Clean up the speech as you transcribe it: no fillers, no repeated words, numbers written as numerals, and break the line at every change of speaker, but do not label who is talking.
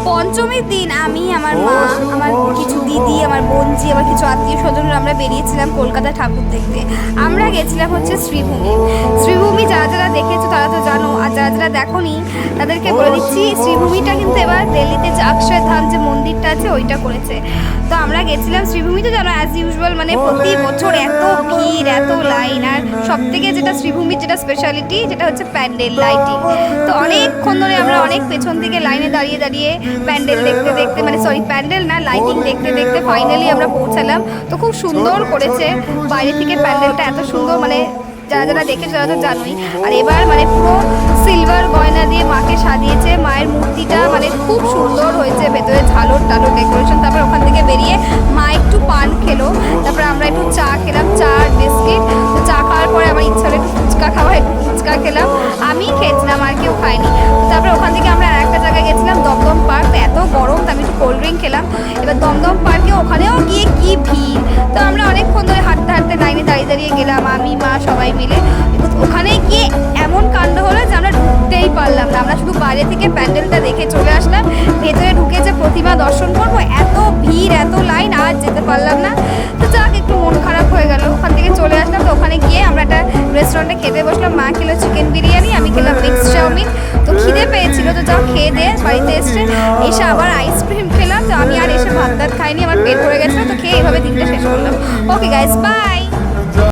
পঞ্চমীর দিন আমি, আমার মা, আমার কিছু দিদি, আমার বোনজি, আমার কিছু আত্মীয় স্বজনরা আমরা বেরিয়েছিলাম কলকাতা ঠাকুর দেখতে। আমরা গেছিলাম হচ্ছে শ্রীভূমি। শ্রীভূমি যারা যারা দেখেছো তারা তো জানো, আর যারা যারা দেখোনি তাদেরকে বলে দিচ্ছি, শ্রীভূমিটা কিন্তু এবার দিল্লিতে যে অক্ষয় ধাম যে মন্দিরটা আছে ওইটা করেছে। তো আমরা গেছিলাম শ্রীভূমি, তো জানো অ্যাজ ইউজুয়াল মানে প্রতি বছর এত ভিড়, এত লাইন। আর সব থেকে যেটা শ্রীভূমির যেটা স্পেশালিটি যেটা হচ্ছে প্যান্ডেল লাইটিং। তো অনেকক্ষণ ধরে আমরা অনেক পেছন থেকে লাইনে দাঁড়িয়ে দাঁড়িয়ে প্যান্ডেল দেখতে দেখতে, মানে সরি প্যান্ডেল না, লাইটিং দেখতে দেখতে ফাইনালি আমরা পৌঁছালাম। তো খুব সুন্দর করেছে বাইরে থেকে প্যান্ডেলটা, এত সুন্দর, মানে যারা যারা দেখেছে তারা তো জানোই। আর এবার মানে পুরো সিলভার গয়না দিয়ে মাকে সাজিয়েছে, মায়ের মূর্তিটা মানে খুব সুন্দর হয়েছে, ভেতরে ঝালর টালর ডেকোরেশন। তারপর ওখান থেকে বেরিয়ে মা একটু পান খেলো, তারপর আমরা একটু চা খেলাম, চা আর বিস্কিট। তো চা খাওয়ার পরে আমার ইচ্ছা হলো একটু ফুচকা খাওয়া, একটু ফুচকা খেলাম, আমি খেয়েছিলাম আর কেউ খায়নি। তারপরে ওখান থেকে আমরা আর একটা জায়গায় গেছিলাম দমদম পার্ক। তো এত গরম, তো আমি একটু কোল্ড ড্রিঙ্ক খেলাম। এবার দমদম পার্কে ওখানেও গিয়ে কি ভিড়, তো আমরা অনেকক্ষণ ধরে হাঁটতে হাঁটতে লাইনে দাঁড়িয়ে দাঁড়িয়ে গেলাম, আমি মা সবাই মিলে। ওখানে গিয়ে এমন কাণ্ড হলো যে আমরা ঢুকতেই পারলাম না, আমরা শুধু বাইরে থেকে প্যান্ডেলটা দেখে চলে আসলাম। ভেতরে ঢুকে যে প্রতিমা দর্শন করবো, এত ভিড়, এত লাইন, আর যেতে পারলাম না। তো যাক, একটু মন খারাপ হয়ে গেল, ওখান থেকে চলে আসলাম। তো ওখানে গিয়ে আমরা একটা রেস্টুরেন্টে খেতে বসলাম। মা খেলো চিকেন বিরিয়ানি, আমি খেলাম মিক্সড চাউমিন। তো খিদে পেয়েছিল, তো যা খেয়ে দিয়ে বাড়িতে এসে আবার আইসক্রিম খেলাম। তো আমি আর এসে ভাত টাত খাইনি, আমার পেট ভরে গেছিলো। তো খেয়ে এইভাবে দিনটা শেষ করলাম। Okay guys, by.